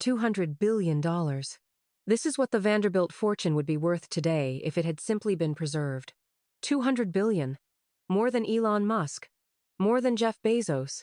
$200 billion. This is what the Vanderbilt fortune would be worth today if it had simply been preserved. 200 billion. More than Elon Musk. More than Jeff Bezos.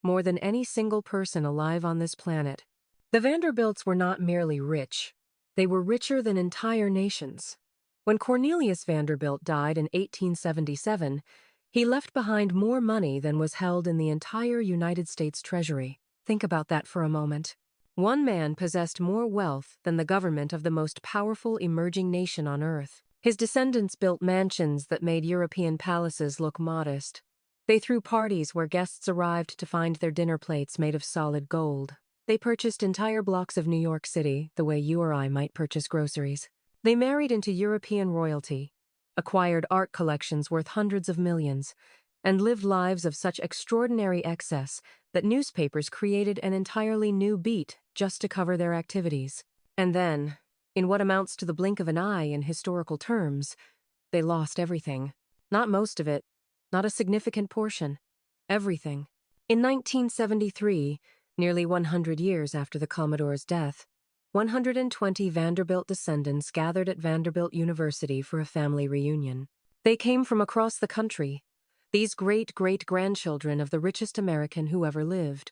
More than any single person alive on this planet. The Vanderbilts were not merely rich. They were richer than entire nations. When Cornelius Vanderbilt died in 1877, he left behind more money than was held in the entire United States Treasury. Think about that for a moment. One man possessed more wealth than the government of the most powerful emerging nation on Earth. His descendants built mansions that made European palaces look modest. They threw parties where guests arrived to find their dinner plates made of solid gold. They purchased entire blocks of New York City the way you or I might purchase groceries. They married into European royalty, acquired art collections worth hundreds of millions, and lived lives of such extraordinary excess that newspapers created an entirely new beat just to cover their activities. And then, in what amounts to the blink of an eye in historical terms, they lost everything. Not most of it, not a significant portion. Everything. In 1973, nearly 100 years after the Commodore's death, 120 Vanderbilt descendants gathered at Vanderbilt University for a family reunion. They came from across the country, these great-great-grandchildren of the richest American who ever lived.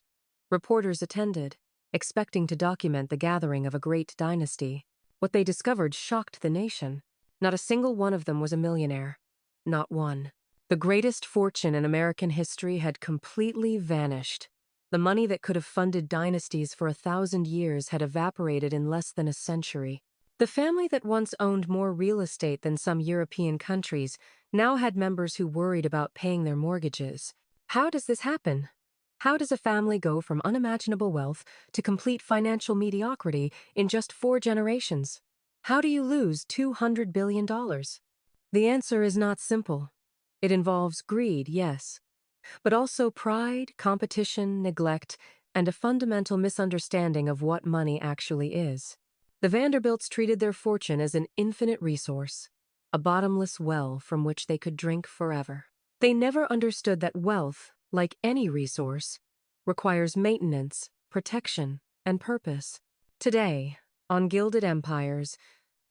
Reporters attended, expecting to document the gathering of a great dynasty. What they discovered shocked the nation. Not a single one of them was a millionaire. Not one. The greatest fortune in American history had completely vanished. The money that could have funded dynasties for 1,000 years had evaporated in less than a century. The family that once owned more real estate than some European countries now had members who worried about paying their mortgages. How does this happen? How does a family go from unimaginable wealth to complete financial mediocrity in just 4 generations? How do you lose $200 billion? The answer is not simple. It involves greed, yes, but also pride, competition, neglect, and a fundamental misunderstanding of what money actually is. The Vanderbilts treated their fortune as an infinite resource, a bottomless well from which they could drink forever. They never understood that wealth, like any resource, requires maintenance, protection, and purpose. Today, on Gilded Empires,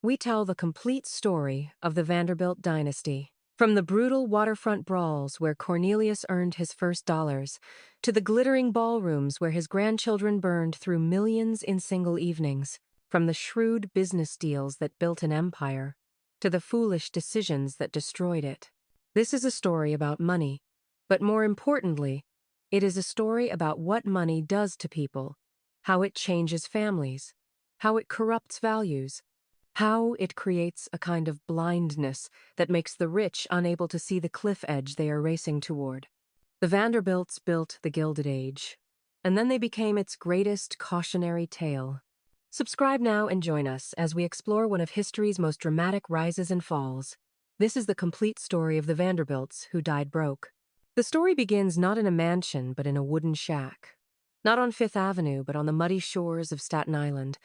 we tell the complete story of the Vanderbilt dynasty. From the brutal waterfront brawls where Cornelius earned his first dollars, to the glittering ballrooms where his grandchildren burned through millions in single evenings, from the shrewd business deals that built an empire, to the foolish decisions that destroyed it. This is a story about money, but more importantly, it is a story about what money does to people, how it changes families, how it corrupts values, how it creates a kind of blindness that makes the rich unable to see the cliff edge they are racing toward. The Vanderbilts built the Gilded Age, and then they became its greatest cautionary tale. Subscribe now and join us as we explore one of history's most dramatic rises and falls. This is the complete story of the Vanderbilts who died broke. The story begins not in a mansion but in a wooden shack. Not on Fifth Avenue but on the muddy shores of Staten Island.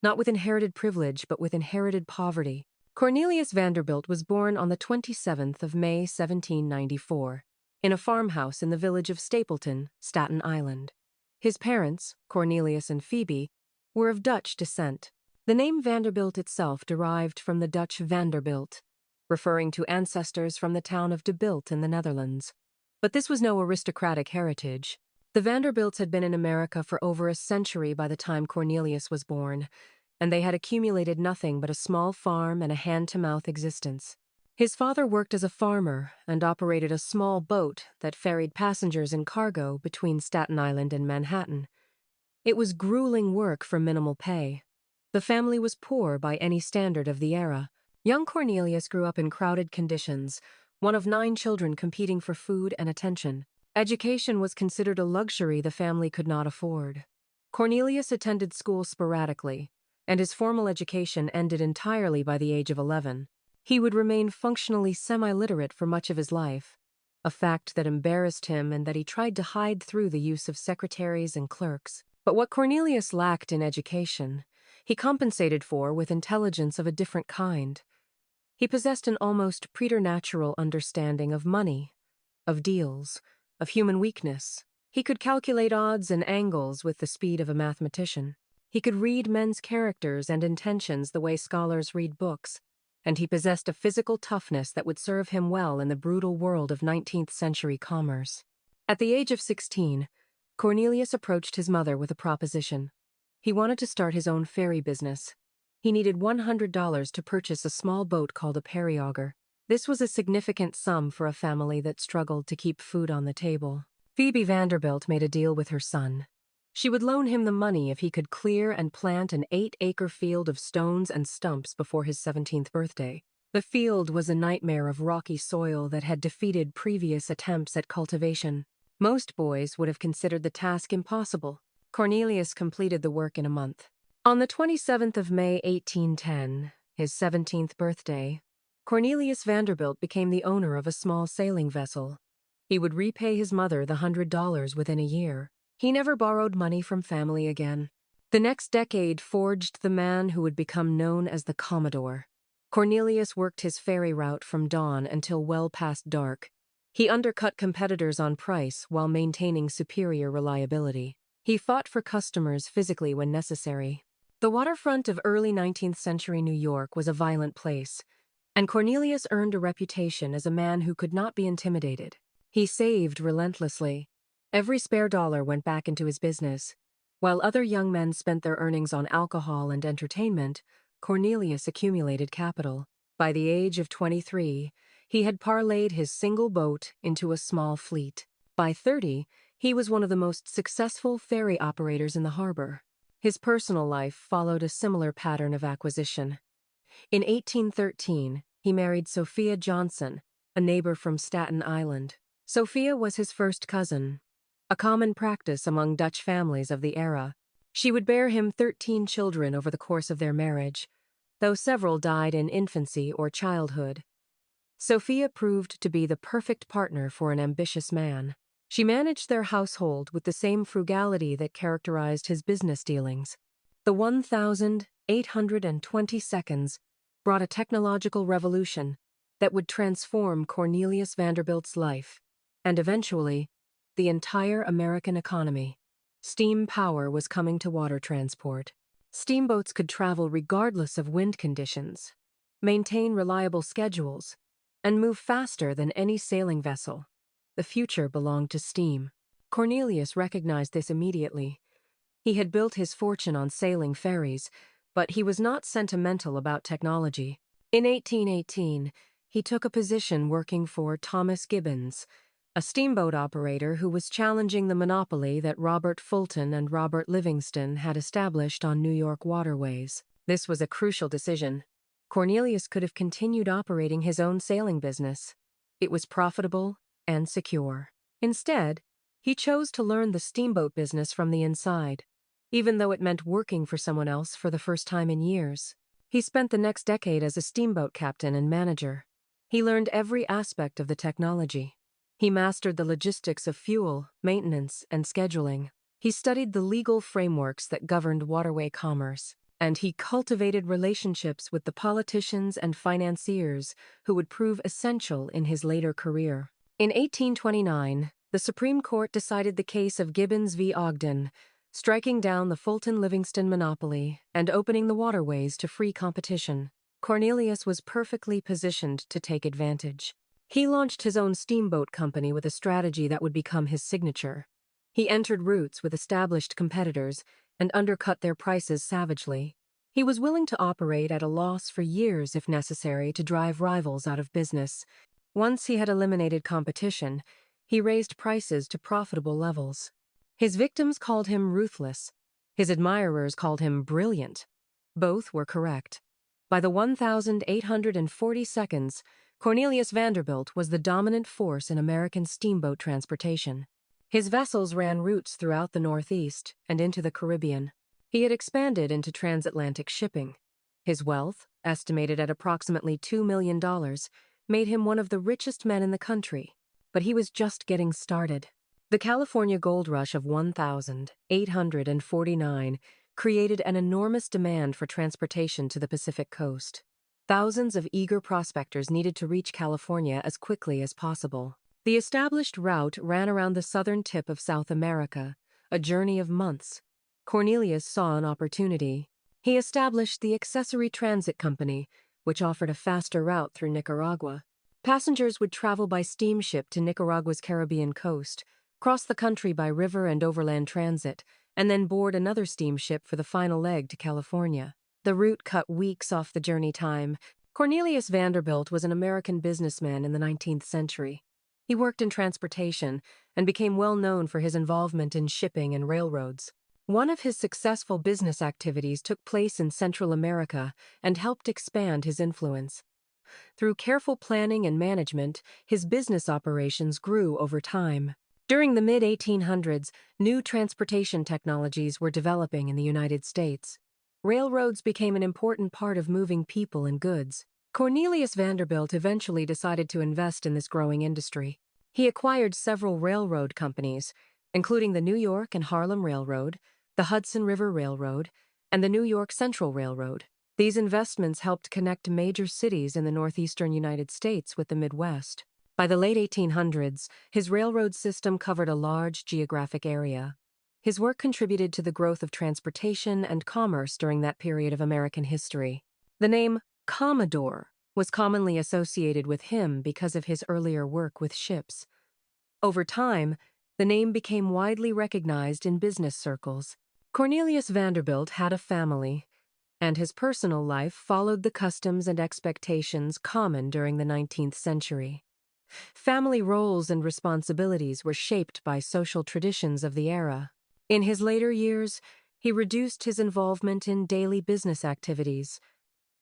Not with inherited privilege, but with inherited poverty. Cornelius Vanderbilt was born on the 27th of May, 1794, in a farmhouse in the village of Stapleton, Staten Island. His parents, Cornelius and Phoebe, were of Dutch descent. The name Vanderbilt itself derived from the Dutch Vanderbilt, referring to ancestors from the town of De Bilt in the Netherlands. But this was no aristocratic heritage. The Vanderbilts had been in America for over a century by the time Cornelius was born, and they had accumulated nothing but a small farm and a hand-to-mouth existence. His father worked as a farmer and operated a small boat that ferried passengers and cargo between Staten Island and Manhattan. It was grueling work for minimal pay. The family was poor by any standard of the era. Young Cornelius grew up in crowded conditions, one of 9 children competing for food and attention. Education was considered a luxury the family could not afford. Cornelius attended school sporadically, and his formal education ended entirely by the age of 11. He would remain functionally semi-literate for much of his life, a fact that embarrassed him and that he tried to hide through the use of secretaries and clerks. But what Cornelius lacked in education, he compensated for with intelligence of a different kind. He possessed an almost preternatural understanding of money, of deals, of human weakness. He could calculate odds and angles with the speed of a mathematician. He could read men's characters and intentions the way scholars read books, and he possessed a physical toughness that would serve him well in the brutal world of 19th-century commerce. At the age of 16, Cornelius approached his mother with a proposition. He wanted to start his own ferry business. He needed $100 to purchase a small boat called a periauger. This was a significant sum for a family that struggled to keep food on the table. Phoebe Vanderbilt made a deal with her son. She would loan him the money if he could clear and plant an 8-acre field of stones and stumps before his 17th birthday. The field was a nightmare of rocky soil that had defeated previous attempts at cultivation. Most boys would have considered the task impossible. Cornelius completed the work in a month. On the 27th of May 1810, his 17th birthday, Cornelius Vanderbilt became the owner of a small sailing vessel. He would repay his mother the $100 within a year. He never borrowed money from family again. The next decade forged the man who would become known as the Commodore. Cornelius worked his ferry route from dawn until well past dark. He undercut competitors on price while maintaining superior reliability. He fought for customers physically when necessary. The waterfront of early 19th century New York was a violent place, and Cornelius earned a reputation as a man who could not be intimidated. He saved relentlessly. Every spare dollar went back into his business. While other young men spent their earnings on alcohol and entertainment, Cornelius accumulated capital. By the age of 23, he had parlayed his single boat into a small fleet. By 30, he was one of the most successful ferry operators in the harbor. His personal life followed a similar pattern of acquisition. In 1813, he married Sophia Johnson, a neighbor from Staten Island. Sophia was his first cousin, a common practice among Dutch families of the era. She would bear him 13 children over the course of their marriage, though several died in infancy or childhood. Sophia proved to be the perfect partner for an ambitious man. She managed their household with the same frugality that characterized his business dealings. The 1,820 seconds brought a technological revolution that would transform Cornelius Vanderbilt's life, and eventually, the entire American economy. Steam power was coming to water transport. Steamboats could travel regardless of wind conditions, maintain reliable schedules, and move faster than any sailing vessel. The future belonged to steam. Cornelius recognized this immediately. He had built his fortune on sailing ferries, but he was not sentimental about technology. In 1818, he took a position working for Thomas Gibbons, a steamboat operator who was challenging the monopoly that Robert Fulton and Robert Livingston had established on New York waterways. This was a crucial decision. Cornelius could have continued operating his own sailing business. It was profitable and secure. Instead, he chose to learn the steamboat business from the inside, even though it meant working for someone else for the first time in years. He spent the next decade as a steamboat captain and manager. He learned every aspect of the technology. He mastered the logistics of fuel, maintenance, and scheduling. He studied the legal frameworks that governed waterway commerce, and he cultivated relationships with the politicians and financiers who would prove essential in his later career. In 1829, the Supreme Court decided the case of Gibbons v. Ogden, striking down the Fulton-Livingston monopoly and opening the waterways to free competition. Cornelius was perfectly positioned to take advantage. He launched his own steamboat company with a strategy that would become his signature. He entered routes with established competitors and undercut their prices savagely. He was willing to operate at a loss for years if necessary to drive rivals out of business. Once he had eliminated competition, he raised prices to profitable levels. His victims called him ruthless. His admirers called him brilliant. Both were correct. By the 1,840 seconds, Cornelius Vanderbilt was the dominant force in American steamboat transportation. His vessels ran routes throughout the Northeast and into the Caribbean. He had expanded into transatlantic shipping. His wealth, estimated at approximately $2 million, made him one of the richest men in the country. But he was just getting started. The California gold rush of 1,849 created an enormous demand for transportation to the Pacific coast. Thousands of eager prospectors needed to reach California as quickly as possible. The established route ran around the southern tip of South America, a journey of months. Cornelius saw an opportunity. He established the Accessory Transit Company, which offered a faster route through Nicaragua. Passengers would travel by steamship to Nicaragua's Caribbean coast, cross the country by river and overland transit, and then board another steamship for the final leg to California. The route cut weeks off the journey time. Cornelius Vanderbilt was an American businessman in the 19th century. He worked in transportation and became well known for his involvement in shipping and railroads. One of his successful business activities took place in Central America and helped expand his influence. Through careful planning and management, his business operations grew over time. During the mid-1800s, new transportation technologies were developing in the United States. Railroads became an important part of moving people and goods. Cornelius Vanderbilt eventually decided to invest in this growing industry. He acquired several railroad companies, including the New York and Harlem Railroad, the Hudson River Railroad, and the New York Central Railroad. These investments helped connect major cities in the northeastern United States with the Midwest. By the late 1800s, his railroad system covered a large geographic area. His work contributed to the growth of transportation and commerce during that period of American history. The name Commodore was commonly associated with him because of his earlier work with ships. Over time, the name became widely recognized in business circles. Cornelius Vanderbilt had a family, and his personal life followed the customs and expectations common during the 19th century. Family roles and responsibilities were shaped by social traditions of the era. In his later years, he reduced his involvement in daily business activities.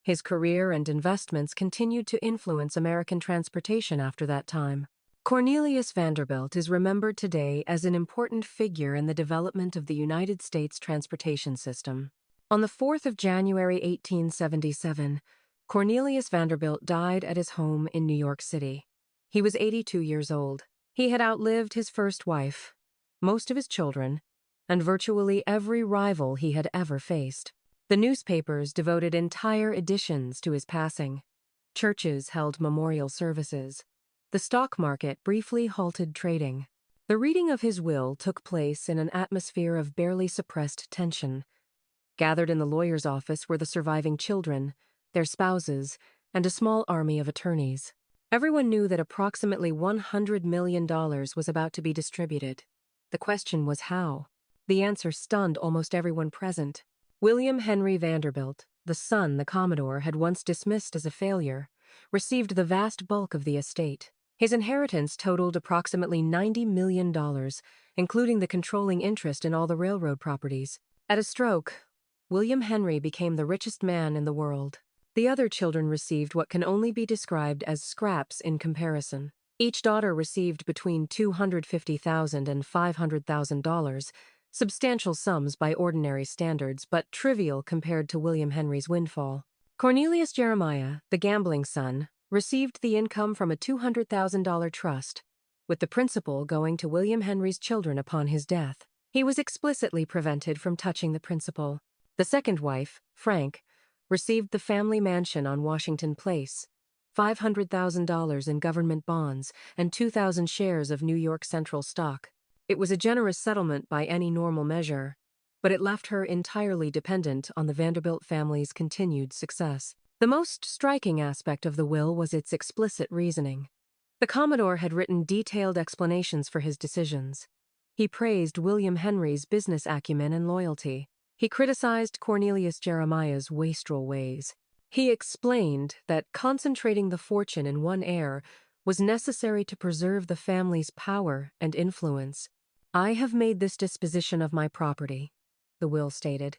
His career and investments continued to influence American transportation after that time. Cornelius Vanderbilt is remembered today as an important figure in the development of the United States transportation system. On the 4th of January 1877, Cornelius Vanderbilt died at his home in New York City. He was 82 years old. He had outlived his first wife, most of his children, and virtually every rival he had ever faced. The newspapers devoted entire editions to his passing. Churches held memorial services. The stock market briefly halted trading. The reading of his will took place in an atmosphere of barely suppressed tension. Gathered in the lawyer's office were the surviving children, their spouses, and a small army of attorneys. Everyone knew that approximately $100 million was about to be distributed. The question was how. The answer stunned almost everyone present. William Henry Vanderbilt, the son the Commodore had once dismissed as a failure, received the vast bulk of the estate. His inheritance totaled approximately $90 million, including the controlling interest in all the railroad properties. At a stroke, William Henry became the richest man in the world. The other children received what can only be described as scraps in comparison. Each daughter received between $250,000 and $500,000, substantial sums by ordinary standards, but trivial compared to William Henry's windfall. Cornelius Jeremiah, the gambling son, received the income from a $200,000 trust, with the principal going to William Henry's children upon his death. He was explicitly prevented from touching the principal. The second wife, Frank, received the family mansion on Washington Place, $500,000 in government bonds, and 2,000 shares of New York Central stock. It was a generous settlement by any normal measure, but it left her entirely dependent on the Vanderbilt family's continued success. The most striking aspect of the will was its explicit reasoning. The Commodore had written detailed explanations for his decisions. He praised William Henry's business acumen and loyalty. He criticized Cornelius Jeremiah's wastrel ways. He explained that concentrating the fortune in one heir was necessary to preserve the family's power and influence. "I have made this disposition of my property," the will stated,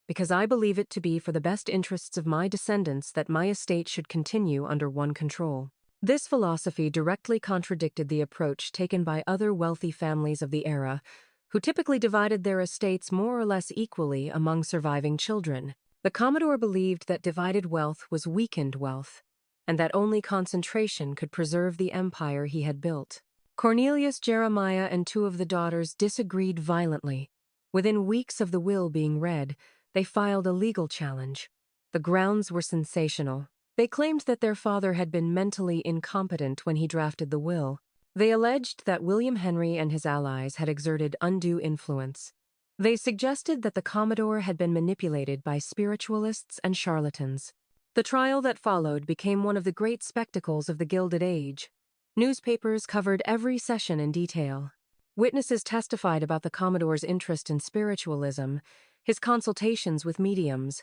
"because I believe it to be for the best interests of my descendants that my estate should continue under one control." This philosophy directly contradicted the approach taken by other wealthy families of the era, who typically divided their estates more or less equally among surviving children. The Commodore believed that divided wealth was weakened wealth, and that only concentration could preserve the empire he had built. Cornelius Jeremiah and two of the daughters disagreed violently. Within weeks of the will being read, they filed a legal challenge. The grounds were sensational. They claimed that their father had been mentally incompetent when he drafted the will. They alleged that William Henry and his allies had exerted undue influence. They suggested that the Commodore had been manipulated by spiritualists and charlatans. The trial that followed became one of the great spectacles of the Gilded Age. Newspapers covered every session in detail. Witnesses testified about the Commodore's interest in spiritualism, his consultations with mediums,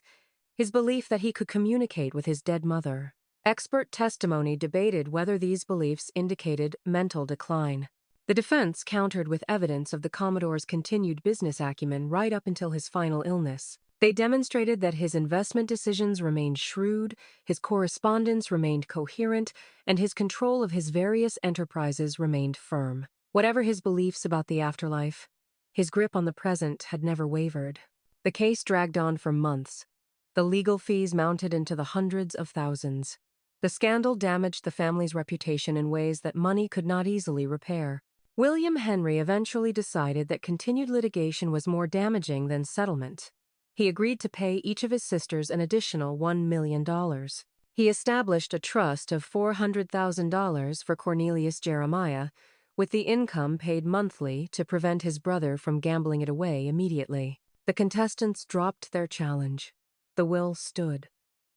his belief that he could communicate with his dead mother. Expert testimony debated whether these beliefs indicated mental decline. The defense countered with evidence of the Commodore's continued business acumen right up until his final illness. They demonstrated that his investment decisions remained shrewd, his correspondence remained coherent, and his control of his various enterprises remained firm. Whatever his beliefs about the afterlife, his grip on the present had never wavered. The case dragged on for months. The legal fees mounted into the hundreds of thousands. The scandal damaged the family's reputation in ways that money could not easily repair. William Henry eventually decided that continued litigation was more damaging than settlement. He agreed to pay each of his sisters an additional $1 million. He established a trust of $400,000 for Cornelius Jeremiah, with the income paid monthly to prevent his brother from gambling it away immediately. The contestants dropped their challenge. The will stood.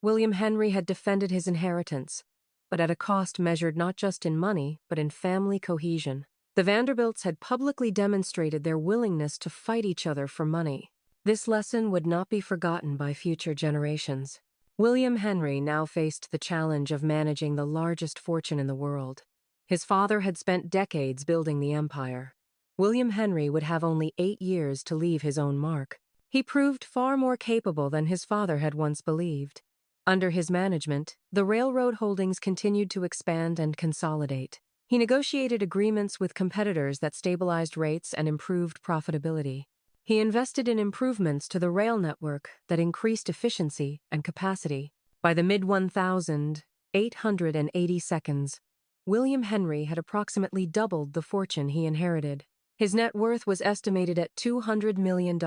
William Henry had defended his inheritance, but at a cost measured not just in money, but in family cohesion. The Vanderbilts had publicly demonstrated their willingness to fight each other for money. This lesson would not be forgotten by future generations. William Henry now faced the challenge of managing the largest fortune in the world. His father had spent decades building the empire. William Henry would have only 8 years to leave his own mark. He proved far more capable than his father had once believed. Under his management, the railroad holdings continued to expand and consolidate. He negotiated agreements with competitors that stabilized rates and improved profitability. He invested in improvements to the rail network that increased efficiency and capacity. By the mid-1880s, William Henry had approximately doubled the fortune he inherited. His net worth was estimated at $200 million,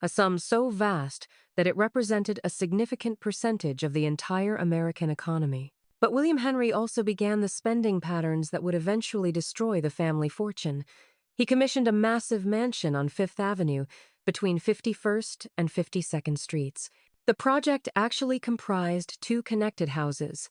a sum so vast that it represented a significant percentage of the entire American economy. But William Henry also began the spending patterns that would eventually destroy the family fortune. He commissioned a massive mansion on Fifth Avenue between 51st and 52nd Streets. The project actually comprised 2 connected houses,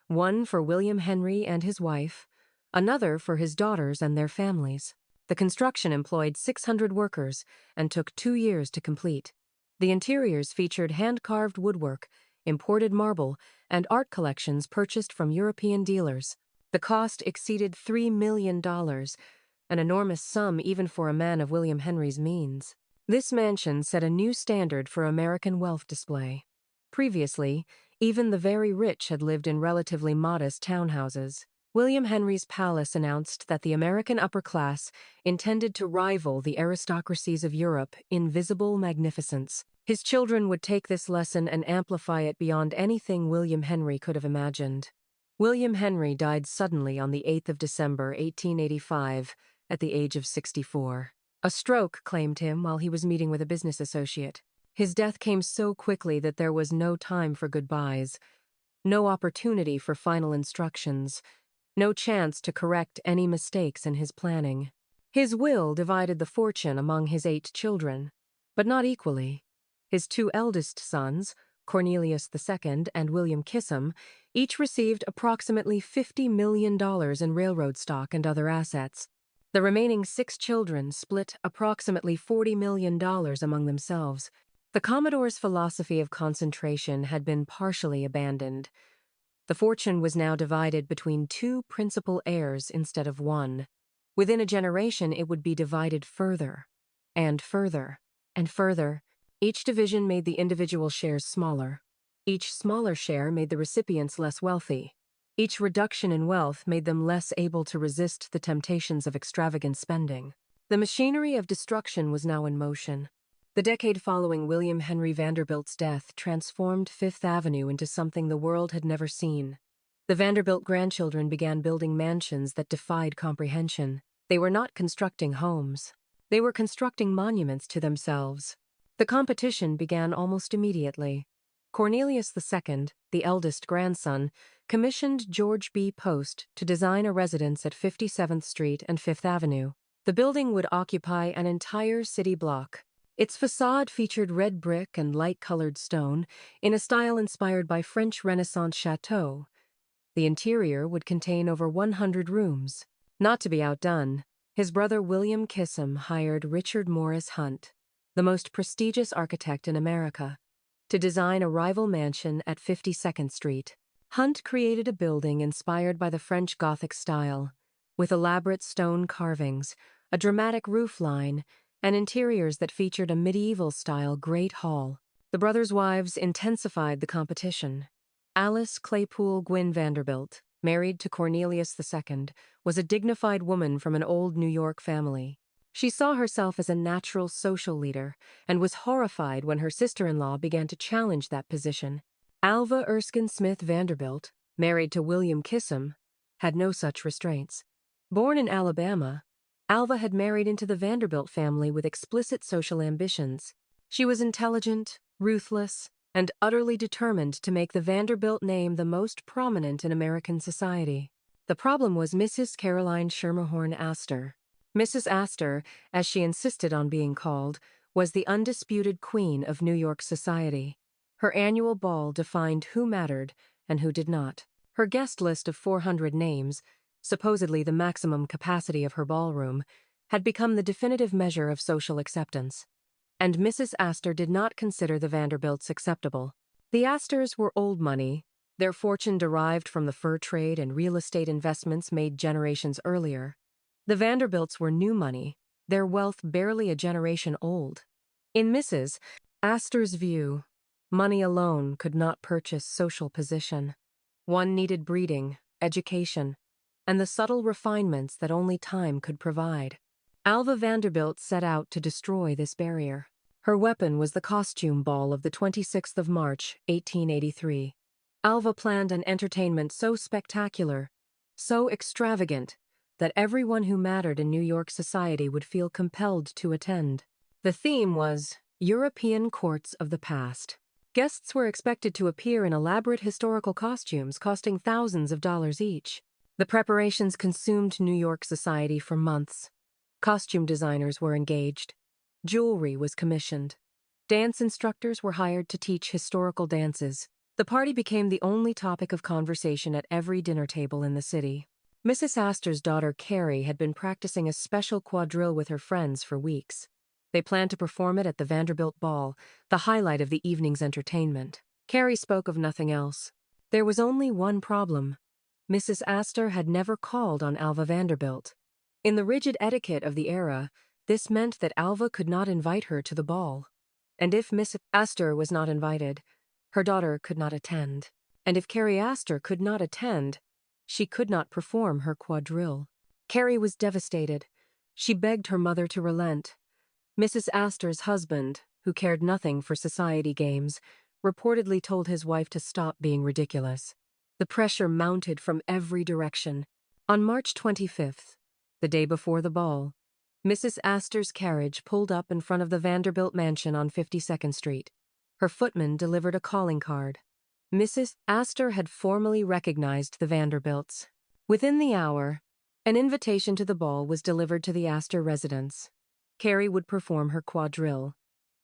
one for William Henry and his wife, another for his daughters and their families. The construction employed 600 workers and took 2 years to complete. The interiors featured hand-carved woodwork, imported marble, and art collections purchased from European dealers. The cost exceeded $3 million, an enormous sum even for a man of William Henry's means. This mansion set a new standard for American wealth display. Previously, even the very rich had lived in relatively modest townhouses. William Henry's palace announced that the American upper class intended to rival the aristocracies of Europe in visible magnificence. His children would take this lesson and amplify it beyond anything William Henry could have imagined. William Henry died suddenly on the 8th of December, 1885, at the age of 64. A stroke claimed him while he was meeting with a business associate. His death came so quickly that there was no time for goodbyes, no opportunity for final instructions, no chance to correct any mistakes in his planning. His will divided the fortune among his 8 children, but not equally. His 2 eldest sons, Cornelius II and William Kissam, each received approximately $50 million in railroad stock and other assets. The remaining 6 children split approximately $40 million among themselves. The Commodore's philosophy of concentration had been partially abandoned. The fortune was now divided between 2 principal heirs instead of 1. Within a generation, it would be divided further, and further, and further. Each division made the individual shares smaller. Each smaller share made the recipients less wealthy. Each reduction in wealth made them less able to resist the temptations of extravagant spending. The machinery of destruction was now in motion. The decade following William Henry Vanderbilt's death transformed Fifth Avenue into something the world had never seen. The Vanderbilt grandchildren began building mansions that defied comprehension. They were not constructing homes. They were constructing monuments to themselves. The competition began almost immediately. Cornelius II, the eldest grandson, commissioned George B. Post to design a residence at 57th Street and Fifth Avenue. The building would occupy an entire city block. Its facade featured red brick and light-colored stone in a style inspired by French Renaissance chateaux. The interior would contain over 100 rooms. Not to be outdone, his brother William Kissam hired Richard Morris Hunt, the most prestigious architect in America, to design a rival mansion at 52nd Street. Hunt created a building inspired by the French Gothic style, with elaborate stone carvings, a dramatic roofline, and interiors that featured a medieval-style great hall. The brothers' wives intensified the competition. Alice Claypool Gwynn Vanderbilt, married to Cornelius II, was a dignified woman from an old New York family. She saw herself as a natural social leader and was horrified when her sister-in-law began to challenge that position. Alva Erskine Smith Vanderbilt, married to William Kissam, had no such restraints. Born in Alabama, Alva had married into the Vanderbilt family with explicit social ambitions. She was intelligent, ruthless, and utterly determined to make the Vanderbilt name the most prominent in American society. The problem was Mrs. Caroline Schermerhorn Astor. Mrs. Astor, as she insisted on being called, was the undisputed queen of New York society. Her annual ball defined who mattered and who did not. Her guest list of 400 names, supposedly the maximum capacity of her ballroom, had become the definitive measure of social acceptance. And Mrs. Astor did not consider the Vanderbilts acceptable. The Astors were old money, their fortune derived from the fur trade and real estate investments made generations earlier. The Vanderbilts were new money, their wealth barely a generation old. In Mrs. Astor's view, money alone could not purchase social position. One needed breeding, education, and the subtle refinements that only time could provide. Alva Vanderbilt set out to destroy this barrier. Her weapon was the costume ball of the 26th of March, 1883. Alva planned an entertainment so spectacular, so extravagant, that everyone who mattered in New York society would feel compelled to attend. The theme was European Courts of the Past. Guests were expected to appear in elaborate historical costumes costing thousands of dollars each. The preparations consumed New York society for months. Costume designers were engaged. Jewelry was commissioned. Dance instructors were hired to teach historical dances. The party became the only topic of conversation at every dinner table in the city. Mrs. Astor's daughter Carrie had been practicing a special quadrille with her friends for weeks. They planned to perform it at the Vanderbilt Ball, the highlight of the evening's entertainment. Carrie spoke of nothing else. There was only one problem. Mrs. Astor had never called on Alva Vanderbilt. In the rigid etiquette of the era, this meant that Alva could not invite her to the ball. And if Miss Astor was not invited, her daughter could not attend. And if Carrie Astor could not attend, she could not perform her quadrille. Carrie was devastated. She begged her mother to relent. Mrs. Astor's husband, who cared nothing for society games, reportedly told his wife to stop being ridiculous. The pressure mounted from every direction. On March 25th, the day before the ball, Mrs. Astor's carriage pulled up in front of the Vanderbilt mansion on 52nd Street. Her footman delivered a calling card. Mrs. Astor had formally recognized the Vanderbilts. Within the hour, an invitation to the ball was delivered to the Astor residence. Carrie would perform her quadrille,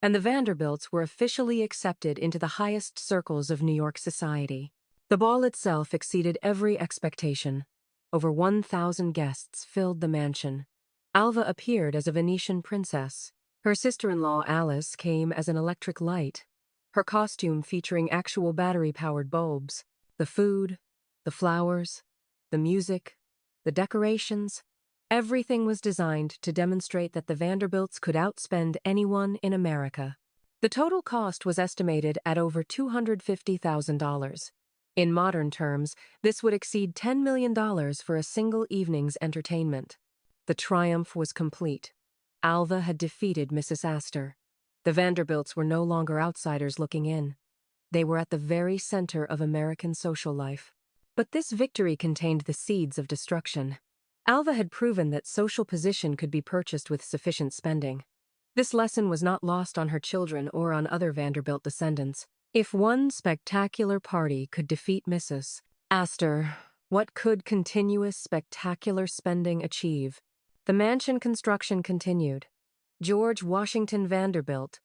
and the Vanderbilts were officially accepted into the highest circles of New York society. The ball itself exceeded every expectation. Over 1,000 guests filled the mansion. Alva appeared as a Venetian princess. Her sister-in-law Alice came as an electric light, her costume featuring actual battery-powered bulbs. The food, the flowers, the music, the decorations, everything was designed to demonstrate that the Vanderbilts could outspend anyone in America. The total cost was estimated at over $250,000. In modern terms, this would exceed $10 million for a single evening's entertainment. The triumph was complete. Alva had defeated Mrs. Astor. The Vanderbilts were no longer outsiders looking in. They were at the very center of American social life. But this victory contained the seeds of destruction. Alva had proven that social position could be purchased with sufficient spending. This lesson was not lost on her children or on other Vanderbilt descendants. If one spectacular party could defeat Mrs. Astor, what could continuous spectacular spending achieve? The mansion construction continued. George Washington Vanderbilt,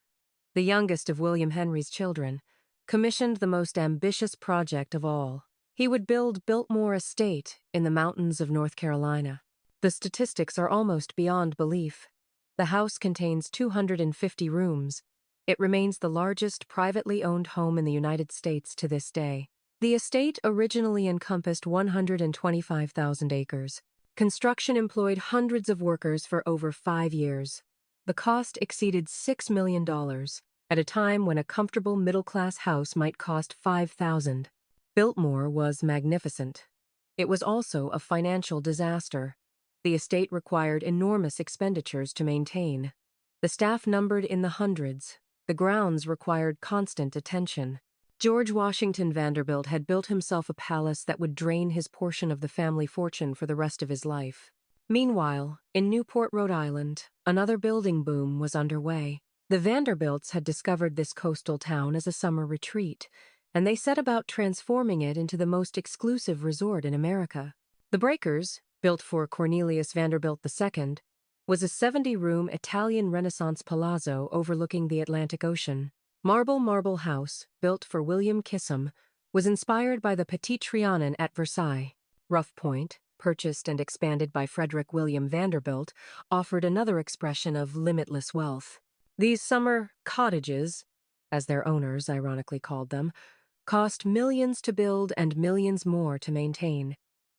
the youngest of William Henry's children, commissioned the most ambitious project of all. He would build Biltmore Estate in the mountains of North Carolina. The statistics are almost beyond belief. The house contains 250 rooms. It remains the largest privately owned home in the United States to this day. The estate originally encompassed 125,000 acres. Construction employed hundreds of workers for over 5 years. The cost exceeded $6 million, at a time when a comfortable middle-class house might cost $5,000. Biltmore was magnificent. It was also a financial disaster. The estate required enormous expenditures to maintain. The staff numbered in the hundreds. The grounds required constant attention. George Washington Vanderbilt had built himself a palace that would drain his portion of the family fortune for the rest of his life. Meanwhile, in Newport, Rhode Island, another building boom was underway. The Vanderbilts had discovered this coastal town as a summer retreat, and they set about transforming it into the most exclusive resort in America. The Breakers, built for Cornelius Vanderbilt II, was a 70-room Italian Renaissance palazzo overlooking the Atlantic Ocean. Marble House, built for William Kissam, was inspired by the Petit Trianon at Versailles. Rough Point, purchased and expanded by Frederick William Vanderbilt, offered another expression of limitless wealth. These summer cottages, as their owners ironically called them, cost millions to build and millions more to maintain.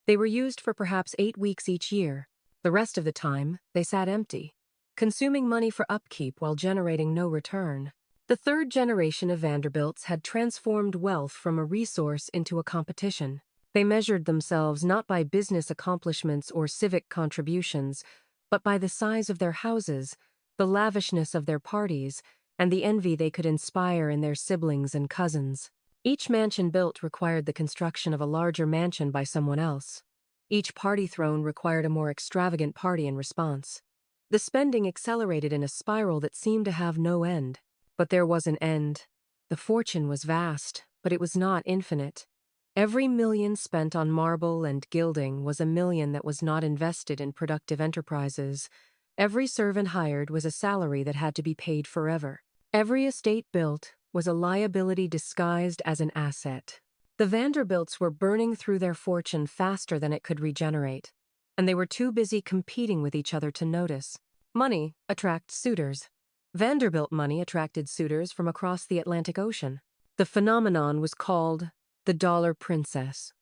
They were used for perhaps 8 weeks each year. The rest of the time, they sat empty, consuming money for upkeep while generating no return. The third generation of Vanderbilts had transformed wealth from a resource into a competition. They measured themselves not by business accomplishments or civic contributions, but by the size of their houses, the lavishness of their parties, and the envy they could inspire in their siblings and cousins. Each mansion built required the construction of a larger mansion by someone else. Each party thrown required a more extravagant party in response. The spending accelerated in a spiral that seemed to have no end. But there was an end. The fortune was vast, but it was not infinite. Every million spent on marble and gilding was a million that was not invested in productive enterprises. Every servant hired was a salary that had to be paid forever. Every estate built was a liability disguised as an asset. The Vanderbilts were burning through their fortune faster than it could regenerate, and they were too busy competing with each other to notice. Money attracts suitors. Vanderbilt money attracted suitors from across the Atlantic Ocean. The phenomenon was called the Dollar Princess.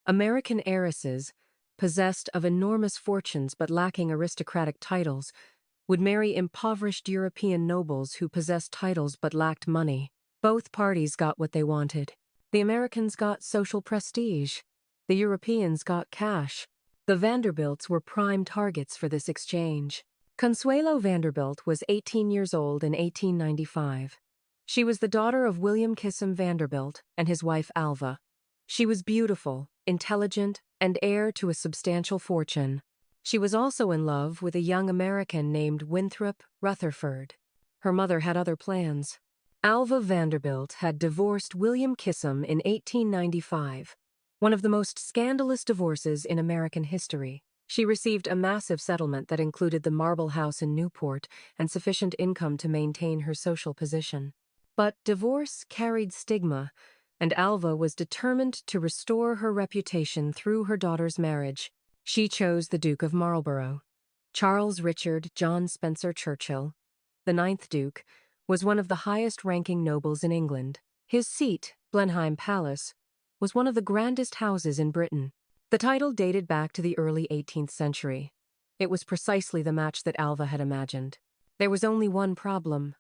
American heiresses, possessed of enormous fortunes but lacking aristocratic titles, would marry impoverished European nobles who possessed titles but lacked money. Both parties got what they wanted. The Americans got social prestige. The Europeans got cash. The Vanderbilts were prime targets for this exchange. Consuelo Vanderbilt was 18 years old in 1895. She was the daughter of William Kissam Vanderbilt and his wife Alva. She was beautiful, intelligent, and heir to a substantial fortune. She was also in love with a young American named Winthrop Rutherford. Her mother had other plans. Alva Vanderbilt had divorced William Kissam in 1895, one of the most scandalous divorces in American history. She received a massive settlement that included the marble house in Newport and sufficient income to maintain her social position. But divorce carried stigma, and Alva was determined to restore her reputation through her daughter's marriage. She chose the Duke of Marlborough. Charles Richard John Spencer Churchill, the 9th Duke, was one of the highest-ranking nobles in England. His seat, Blenheim Palace, was one of the grandest houses in Britain. The title dated back to the early 18th century. It was precisely the match that Alva had imagined. There was only one problem.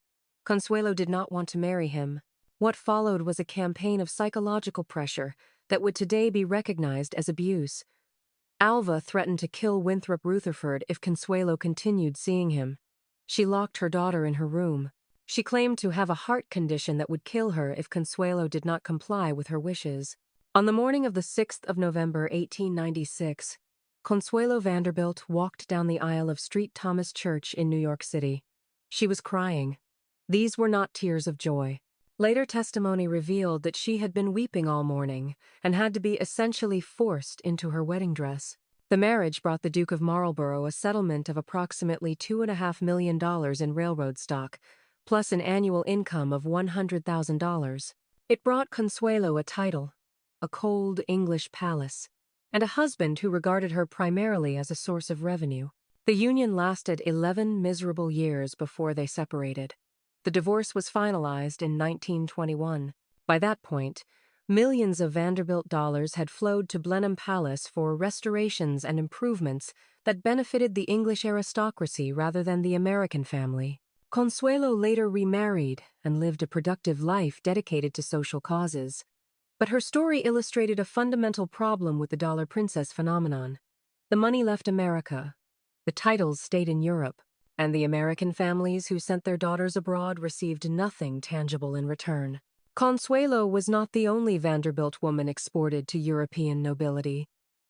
Consuelo did not want to marry him. What followed was a campaign of psychological pressure that would today be recognized as abuse. Alva threatened to kill Winthrop Rutherford if Consuelo continued seeing him. She locked her daughter in her room. She claimed to have a heart condition that would kill her if Consuelo did not comply with her wishes. On the morning of the 6th of November 1896, Consuelo Vanderbilt walked down the aisle of St. Thomas Church in New York City. She was crying. These were not tears of joy. Later testimony revealed that she had been weeping all morning and had to be essentially forced into her wedding dress. The marriage brought the Duke of Marlborough a settlement of approximately $2.5 million in railroad stock, plus an annual income of $100,000. It brought Consuelo a title, a cold English palace, and a husband who regarded her primarily as a source of revenue. The union lasted 11 miserable years before they separated. The divorce was finalized in 1921. By that point, millions of Vanderbilt dollars had flowed to Blenheim Palace for restorations and improvements that benefited the English aristocracy rather than the American family. Consuelo later remarried and lived a productive life dedicated to social causes. But her story illustrated a fundamental problem with the dollar princess phenomenon. The money left America. The titles stayed in Europe, and the American families who sent their daughters abroad received nothing tangible in return. Consuelo was not the only Vanderbilt woman exported to European nobility.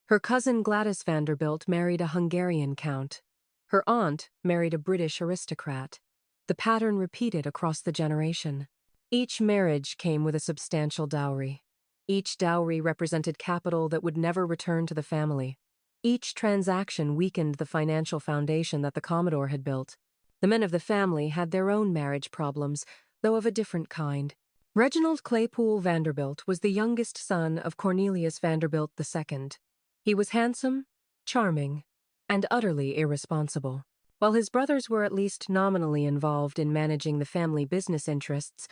Her cousin Gladys Vanderbilt married a Hungarian count. Her aunt married a British aristocrat. The pattern repeated across the generation. Each marriage came with a substantial dowry. Each dowry represented capital that would never return to the family. Each transaction weakened the financial foundation that the Commodore had built. The men of the family had their own marriage problems, though of a different kind. Reginald Claypool Vanderbilt was the youngest son of Cornelius Vanderbilt II. He was handsome, charming, and utterly irresponsible. While his brothers were at least nominally involved in managing the family business interests,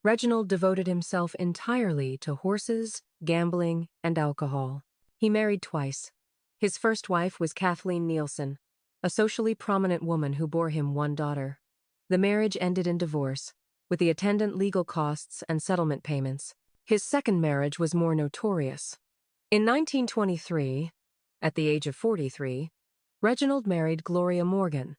Reginald devoted himself entirely to horses, gambling, and alcohol. He married twice. His first wife was Kathleen Nielsen, a socially prominent woman who bore him one daughter. The marriage ended in divorce, with the attendant legal costs and settlement payments. His second marriage was more notorious. In 1923, at the age of 43, Reginald married Gloria Morgan,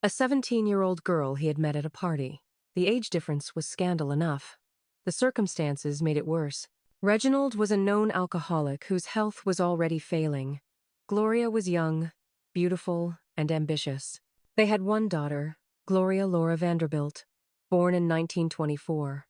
a 17-year-old girl he had met at a party. The age difference was scandal enough. The circumstances made it worse. Reginald was a known alcoholic whose health was already failing. Gloria was young, beautiful, and ambitious. They had one daughter, Gloria Laura Vanderbilt, born in 1924.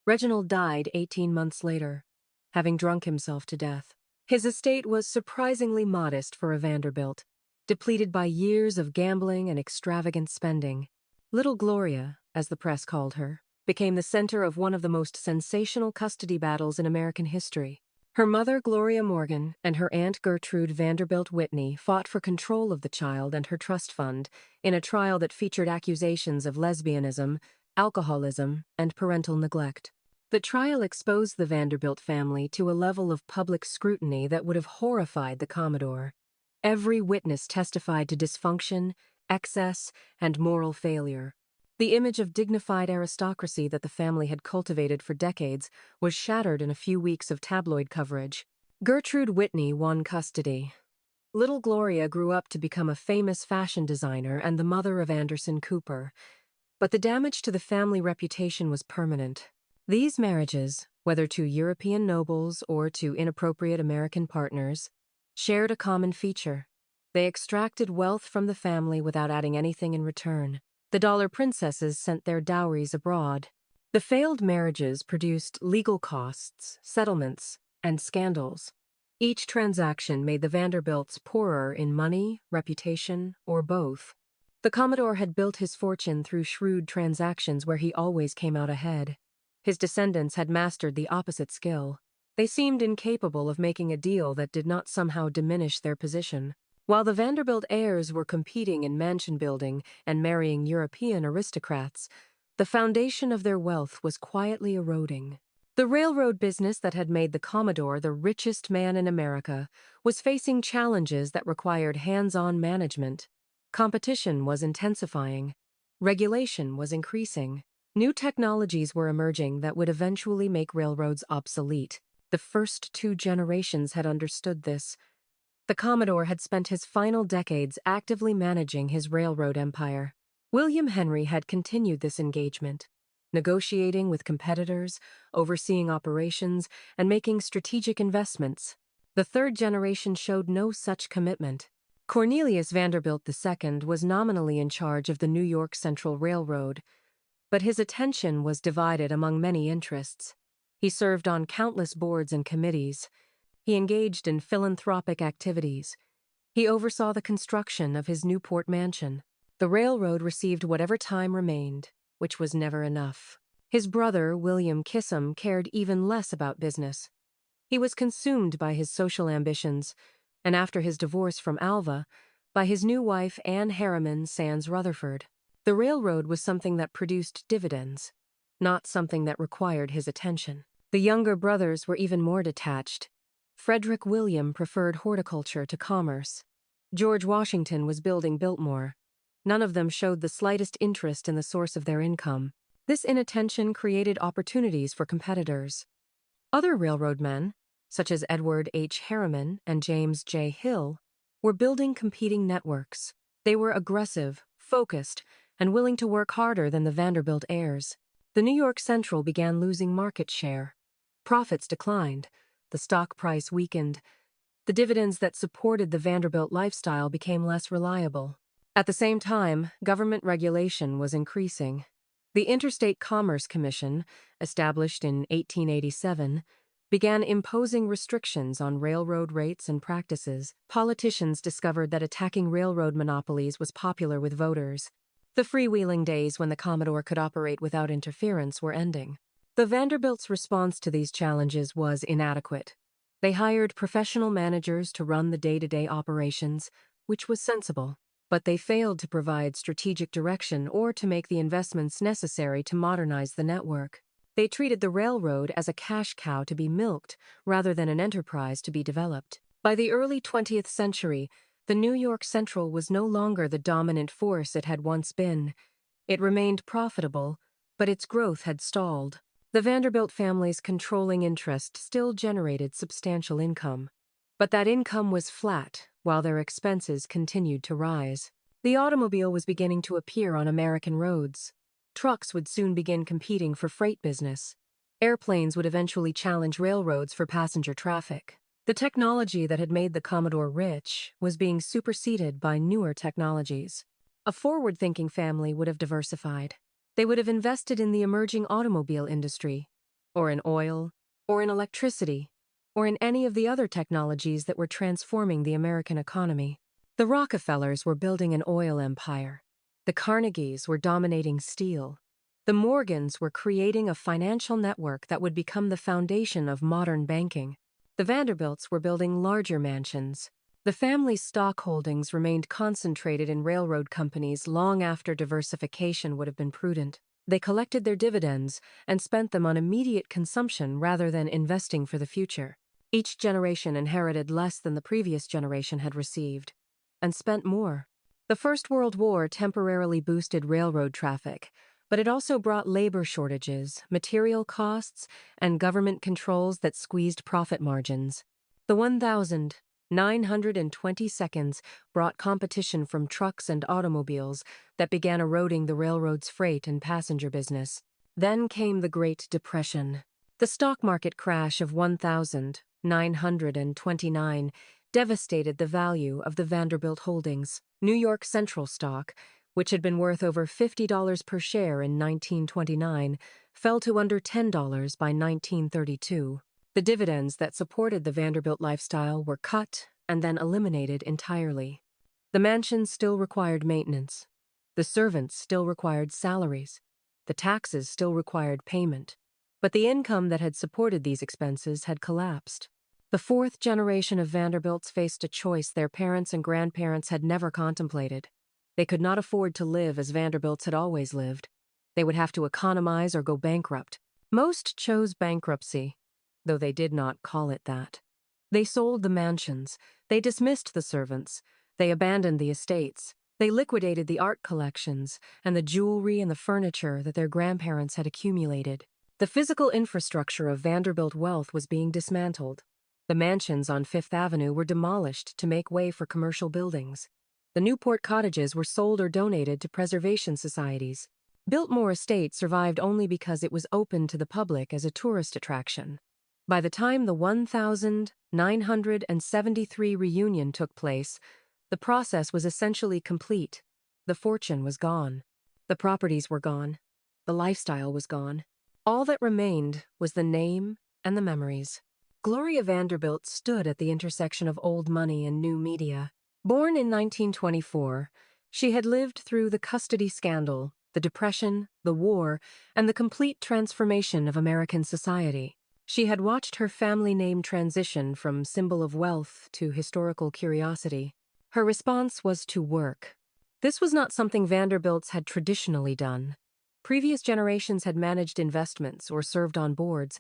Reginald died 18 months later, having drunk himself to death. His estate was surprisingly modest for a Vanderbilt, depleted by years of gambling and extravagant spending. Little Gloria, as the press called her, became the center of one of the most sensational custody battles in American history. Her mother, Gloria Morgan, and her aunt Gertrude Vanderbilt Whitney fought for control of the child and her trust fund in a trial that featured accusations of lesbianism, alcoholism, and parental neglect. The trial exposed the Vanderbilt family to a level of public scrutiny that would have horrified the Commodore. Every witness testified to dysfunction, excess, and moral failure. The image of dignified aristocracy that the family had cultivated for decades was shattered in a few weeks of tabloid coverage. Gertrude Whitney won custody. Little Gloria grew up to become a famous fashion designer and the mother of Anderson Cooper. But the damage to the family reputation was permanent. These marriages, whether to European nobles or to inappropriate American partners, shared a common feature. They extracted wealth from the family without adding anything in return. The dollar princesses sent their dowries abroad. The failed marriages produced legal costs, settlements, and scandals. Each transaction made the Vanderbilts poorer in money, reputation, or both. The Commodore had built his fortune through shrewd transactions where he always came out ahead. His descendants had mastered the opposite skill. They seemed incapable of making a deal that did not somehow diminish their position. While the Vanderbilt heirs were competing in mansion building and marrying European aristocrats, the foundation of their wealth was quietly eroding. The railroad business that had made the Commodore the richest man in America was facing challenges that required hands-on management. Competition was intensifying. Regulation was increasing. New technologies were emerging that would eventually make railroads obsolete. The first two generations had understood this. The Commodore had spent his final decades actively managing his railroad empire. William Henry had continued this engagement, negotiating with competitors, overseeing operations, and making strategic investments. The third generation showed no such commitment. Cornelius Vanderbilt II was nominally in charge of the New York Central Railroad, but his attention was divided among many interests. He served on countless boards and committees. He engaged in philanthropic activities. He oversaw the construction of his Newport mansion. The railroad received whatever time remained, which was never enough. His brother, William Kissam, cared even less about business. He was consumed by his social ambitions, and after his divorce from Alva, by his new wife Anne Harriman Sands Rutherford. The railroad was something that produced dividends, not something that required his attention. The younger brothers were even more detached. Frederick William preferred horticulture to commerce. George Washington was building Biltmore. None of them showed the slightest interest in the source of their income. This inattention created opportunities for competitors. Other railroad men, such as Edward H. Harriman and James J. Hill, were building competing networks. They were aggressive, focused, and willing to work harder than the Vanderbilt heirs. The New York Central began losing market share. Profits declined. The stock price weakened. The dividends that supported the Vanderbilt lifestyle became less reliable. At the same time, government regulation was increasing. The Interstate Commerce Commission, established in 1887, began imposing restrictions on railroad rates and practices. Politicians discovered that attacking railroad monopolies was popular with voters. The freewheeling days when the Commodore could operate without interference were ending. The Vanderbilts' response to these challenges was inadequate. They hired professional managers to run the day-to-day operations, which was sensible. But they failed to provide strategic direction or to make the investments necessary to modernize the network. They treated the railroad as a cash cow to be milked rather than an enterprise to be developed. By the early 20th century, the New York Central was no longer the dominant force it had once been. It remained profitable, but its growth had stalled. The Vanderbilt family's controlling interest still generated substantial income. But that income was flat, while their expenses continued to rise. The automobile was beginning to appear on American roads. Trucks would soon begin competing for freight business. Airplanes would eventually challenge railroads for passenger traffic. The technology that had made the Commodore rich was being superseded by newer technologies. A forward-thinking family would have diversified. They would have invested in the emerging automobile industry, or in oil, or in electricity, or in any of the other technologies that were transforming the American economy. The Rockefellers were building an oil empire. The Carnegies were dominating steel. The Morgans were creating a financial network that would become the foundation of modern banking. The Vanderbilts were building larger mansions. The family's stock holdings remained concentrated in railroad companies long after diversification would have been prudent. They collected their dividends and spent them on immediate consumption rather than investing for the future. Each generation inherited less than the previous generation had received, and spent more. The First World War temporarily boosted railroad traffic, but it also brought labor shortages, material costs, and government controls that squeezed profit margins. The 1,920 seconds brought competition from trucks and automobiles that began eroding the railroad's freight and passenger business. Then came the Great Depression. The stock market crash of 1,929 devastated the value of the Vanderbilt holdings. New York Central stock, which had been worth over $50 per share in 1929, fell to under $10 by 1932. The dividends that supported the Vanderbilt lifestyle were cut and then eliminated entirely. The mansion still required maintenance. The servants still required salaries. The taxes still required payment. But the income that had supported these expenses had collapsed. The fourth generation of Vanderbilts faced a choice their parents and grandparents had never contemplated. They could not afford to live as Vanderbilts had always lived. They would have to economize or go bankrupt. Most chose bankruptcy, though they did not call it that. They sold the mansions. They dismissed the servants. They abandoned the estates. They liquidated the art collections and the jewelry and the furniture that their grandparents had accumulated. The physical infrastructure of Vanderbilt wealth was being dismantled. The mansions on Fifth Avenue were demolished to make way for commercial buildings. The Newport cottages were sold or donated to preservation societies. Biltmore Estate survived only because it was open to the public as a tourist attraction. By the time the 1973 reunion took place, the process was essentially complete. The fortune was gone. The properties were gone. The lifestyle was gone. All that remained was the name and the memories. Gloria Vanderbilt stood at the intersection of old money and new media. Born in 1924, she had lived through the custody scandal, the Depression, the war, and the complete transformation of American society. She had watched her family name transition from symbol of wealth to historical curiosity. Her response was to work. This was not something Vanderbilts had traditionally done. Previous generations had managed investments or served on boards,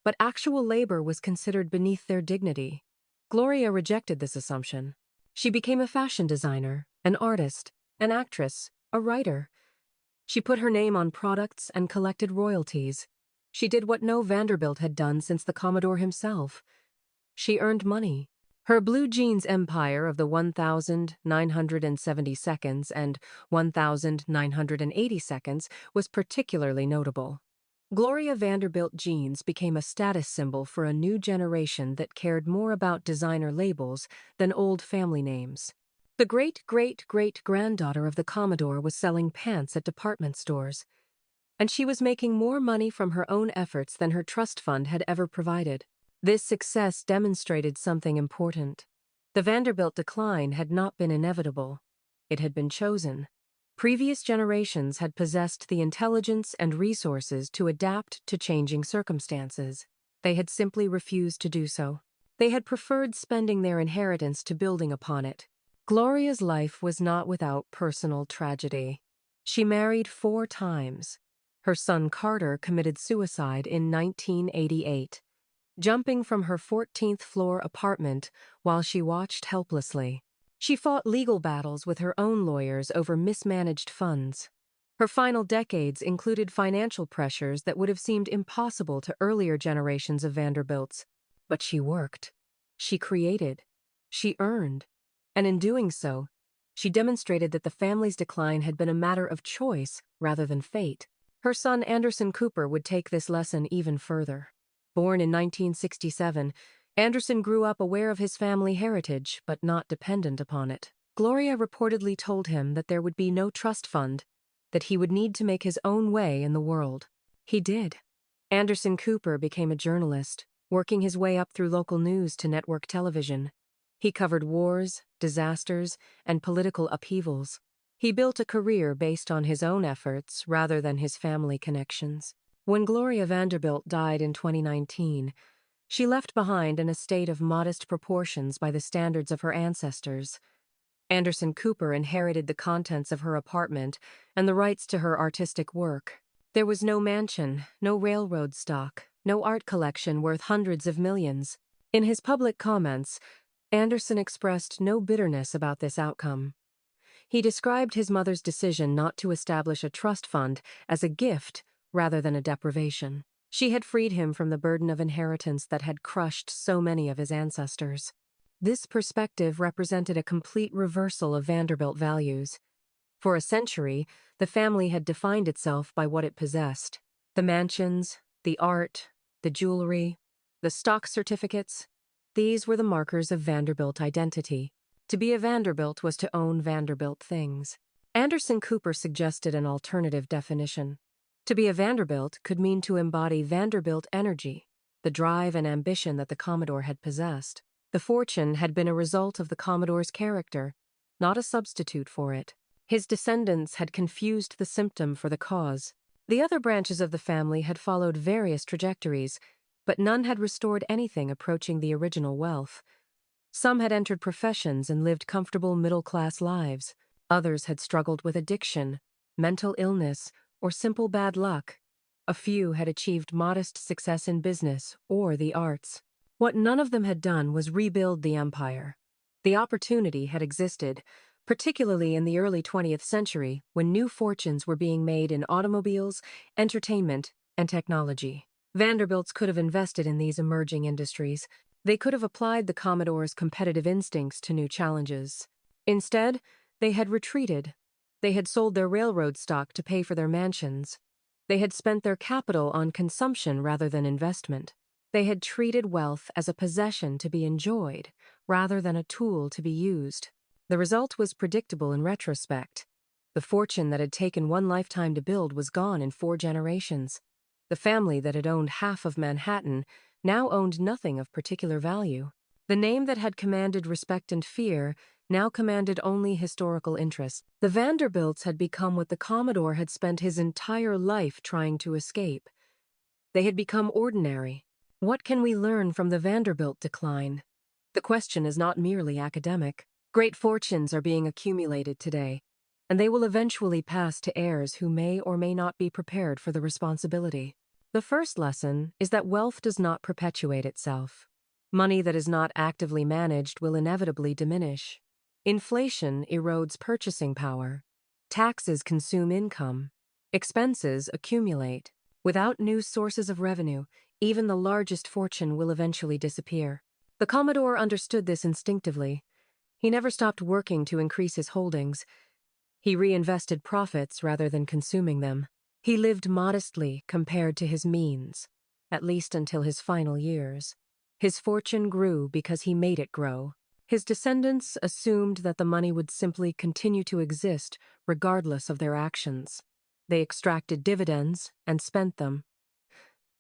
but actual labor was considered beneath their dignity. Gloria rejected this assumption. She became a fashion designer, an artist, an actress, a writer. She put her name on products and collected royalties. She did what no Vanderbilt had done since the Commodore himself. She earned money. Her blue jeans empire of the 1,970 seconds and 1,980 seconds was particularly notable. Gloria Vanderbilt jeans became a status symbol for a new generation that cared more about designer labels than old family names. The great-great-great-granddaughter of the Commodore was selling pants at department stores, and she was making more money from her own efforts than her trust fund had ever provided. This success demonstrated something important. The Vanderbilt decline had not been inevitable. It had been chosen. Previous generations had possessed the intelligence and resources to adapt to changing circumstances. They had simply refused to do so. They had preferred spending their inheritance to building upon it. Gloria's life was not without personal tragedy. She married 4 times. Her son Carter committed suicide in 1988, jumping from her 14th-floor apartment while she watched helplessly. She fought legal battles with her own lawyers over mismanaged funds. Her final decades included financial pressures that would have seemed impossible to earlier generations of Vanderbilts. But she worked. She created. She earned. And in doing so, she demonstrated that the family's decline had been a matter of choice rather than fate. Her son Anderson Cooper would take this lesson even further. Born in 1967, Anderson grew up aware of his family heritage, but not dependent upon it. Gloria reportedly told him that there would be no trust fund, that he would need to make his own way in the world. He did. Anderson Cooper became a journalist, working his way up through local news to network television. He covered wars, disasters, and political upheavals. He built a career based on his own efforts rather than his family connections. When Gloria Vanderbilt died in 2019, she left behind an estate of modest proportions by the standards of her ancestors. Anderson Cooper inherited the contents of her apartment and the rights to her artistic work. There was no mansion, no railroad stock, no art collection worth hundreds of millions. In his public comments, Anderson expressed no bitterness about this outcome. He described his mother's decision not to establish a trust fund as a gift rather than a deprivation. She had freed him from the burden of inheritance that had crushed so many of his ancestors. This perspective represented a complete reversal of Vanderbilt values. For a century, the family had defined itself by what it possessed. The mansions, the art, the jewelry, the stock certificates. These were the markers of Vanderbilt identity. To be a Vanderbilt was to own Vanderbilt things. Anderson Cooper suggested an alternative definition. To be a Vanderbilt could mean to embody Vanderbilt energy, the drive and ambition that the Commodore had possessed. The fortune had been a result of the Commodore's character, not a substitute for it. His descendants had confused the symptom for the cause. The other branches of the family had followed various trajectories, but none had restored anything approaching the original wealth. Some had entered professions and lived comfortable middle-class lives. Others had struggled with addiction, mental illness, or simple bad luck. A few had achieved modest success in business or the arts. What none of them had done was rebuild the empire. The opportunity had existed, particularly in the early 20th century when new fortunes were being made in automobiles, entertainment, and technology. Vanderbilts could have invested in these emerging industries. They could have applied the Commodore's competitive instincts to new challenges. Instead, they had retreated. They had sold their railroad stock to pay for their mansions. They had spent their capital on consumption rather than investment. They had treated wealth as a possession to be enjoyed, rather than a tool to be used. The result was predictable in retrospect. The fortune that had taken one lifetime to build was gone in 4 generations. The family that had owned half of Manhattan now owned nothing of particular value. The name that had commanded respect and fear now commanded only historical interest. The Vanderbilts had become what the Commodore had spent his entire life trying to escape. They had become ordinary. What can we learn from the Vanderbilt decline? The question is not merely academic. Great fortunes are being accumulated today, and they will eventually pass to heirs who may or may not be prepared for the responsibility. The first lesson is that wealth does not perpetuate itself. Money that is not actively managed will inevitably diminish. Inflation erodes purchasing power. Taxes consume income. Expenses accumulate. Without new sources of revenue, even the largest fortune will eventually disappear. The Commodore understood this instinctively. He never stopped working to increase his holdings. He reinvested profits rather than consuming them. He lived modestly compared to his means, at least until his final years. His fortune grew because he made it grow. His descendants assumed that the money would simply continue to exist regardless of their actions. They extracted dividends and spent them.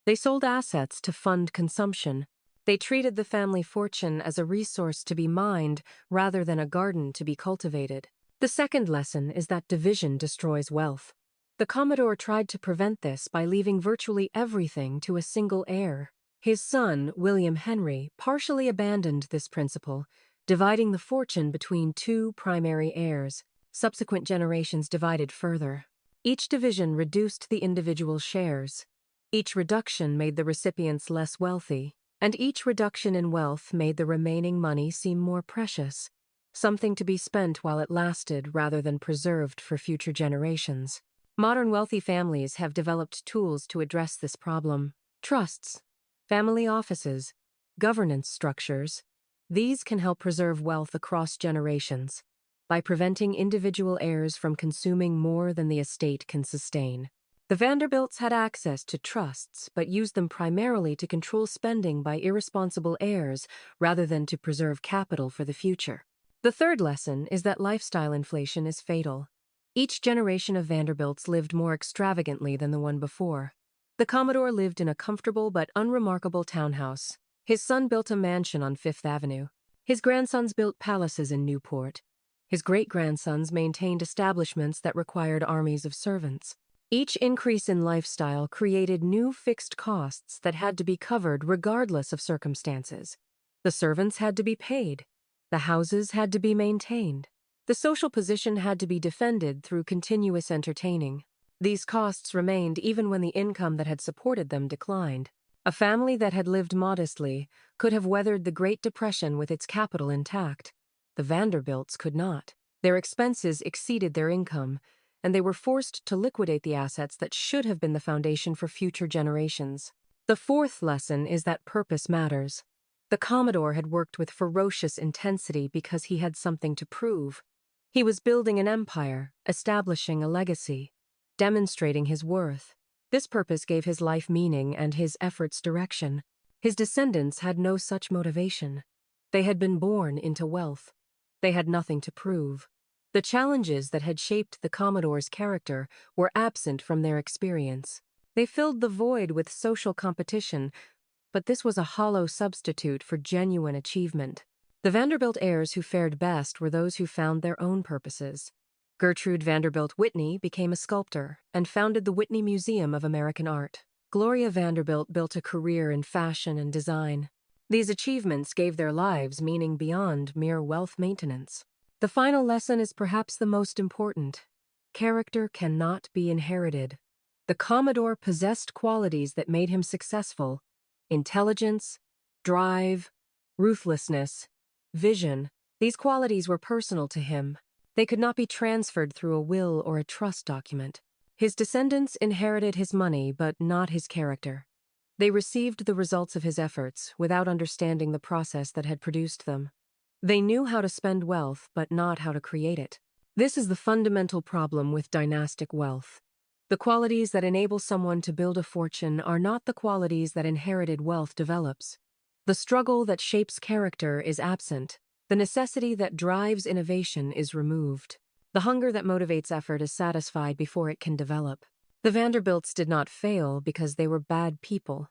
They sold assets to fund consumption. They treated the family fortune as a resource to be mined rather than a garden to be cultivated. The second lesson is that division destroys wealth. The Commodore tried to prevent this by leaving virtually everything to a single heir. His son, William Henry, partially abandoned this principle, dividing the fortune between two primary heirs. Subsequent generations divided further. Each division reduced the individual shares. Each reduction made the recipients less wealthy, and each reduction in wealth made the remaining money seem more precious, something to be spent while it lasted rather than preserved for future generations. Modern wealthy families have developed tools to address this problem. Trusts, family offices, governance structures. These can help preserve wealth across generations by preventing individual heirs from consuming more than the estate can sustain. The Vanderbilts had access to trusts, but used them primarily to control spending by irresponsible heirs rather than to preserve capital for the future. The third lesson is that lifestyle inflation is fatal. Each generation of Vanderbilts lived more extravagantly than the one before. The Commodore lived in a comfortable but unremarkable townhouse. His son built a mansion on Fifth Avenue. His grandsons built palaces in Newport. His great-grandsons maintained establishments that required armies of servants. Each increase in lifestyle created new fixed costs that had to be covered regardless of circumstances. The servants had to be paid. The houses had to be maintained. The social position had to be defended through continuous entertaining. These costs remained even when the income that had supported them declined. A family that had lived modestly could have weathered the Great Depression with its capital intact. The Vanderbilts could not. Their expenses exceeded their income, and they were forced to liquidate the assets that should have been the foundation for future generations. The fourth lesson is that purpose matters. The Commodore had worked with ferocious intensity because he had something to prove. He was building an empire, establishing a legacy, demonstrating his worth. This purpose gave his life meaning and his efforts direction. His descendants had no such motivation. They had been born into wealth. They had nothing to prove. The challenges that had shaped the Commodore's character were absent from their experience. They filled the void with social competition, but this was a hollow substitute for genuine achievement. The Vanderbilt heirs who fared best were those who found their own purposes. Gertrude Vanderbilt Whitney became a sculptor and founded the Whitney Museum of American Art. Gloria Vanderbilt built a career in fashion and design. These achievements gave their lives meaning beyond mere wealth maintenance. The final lesson is perhaps the most important. Character cannot be inherited. The Commodore possessed qualities that made him successful: intelligence, drive, ruthlessness, vision. These qualities were personal to him. They could not be transferred through a will or a trust document. His descendants inherited his money, but not his character. They received the results of his efforts without understanding the process that had produced them. They knew how to spend wealth, but not how to create it. This is the fundamental problem with dynastic wealth. The qualities that enable someone to build a fortune are not the qualities that inherited wealth develops. The struggle that shapes character is absent. The necessity that drives innovation is removed. The hunger that motivates effort is satisfied before it can develop. The Vanderbilts did not fail because they were bad people.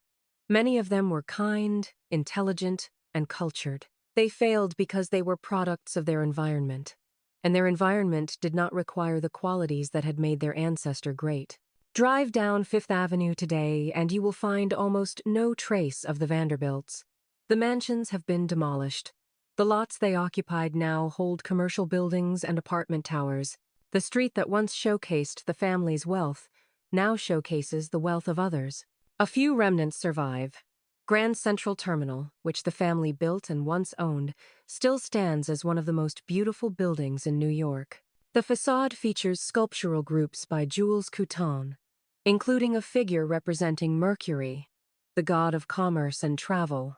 Many of them were kind, intelligent, and cultured. They failed because they were products of their environment, and their environment did not require the qualities that had made their ancestor great. Drive down Fifth Avenue today, and you will find almost no trace of the Vanderbilts. The mansions have been demolished. The lots they occupied now hold commercial buildings and apartment towers. The street that once showcased the family's wealth now showcases the wealth of others. A few remnants survive. Grand Central Terminal, which the family built and once owned, still stands as one of the most beautiful buildings in New York. The facade features sculptural groups by Jules Couton, including a figure representing Mercury, the god of commerce and travel.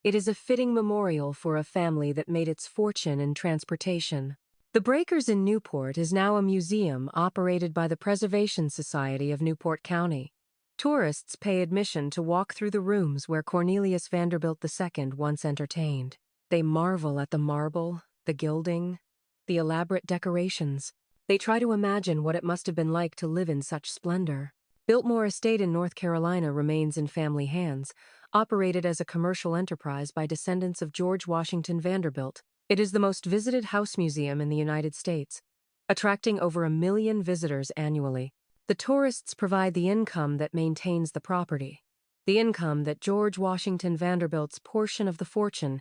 It is a fitting memorial for a family that made its fortune in transportation. The Breakers in Newport is now a museum operated by the Preservation Society of Newport County. Tourists pay admission to walk through the rooms where Cornelius Vanderbilt II once entertained. They marvel at the marble, the gilding, the elaborate decorations. They try to imagine what it must have been like to live in such splendor. Biltmore Estate in North Carolina remains in family hands, operated as a commercial enterprise by descendants of George Washington Vanderbilt. It is the most visited house museum in the United States, attracting over 1 million visitors annually. The tourists provide the income that maintains the property, the income that George Washington Vanderbilt's portion of the fortune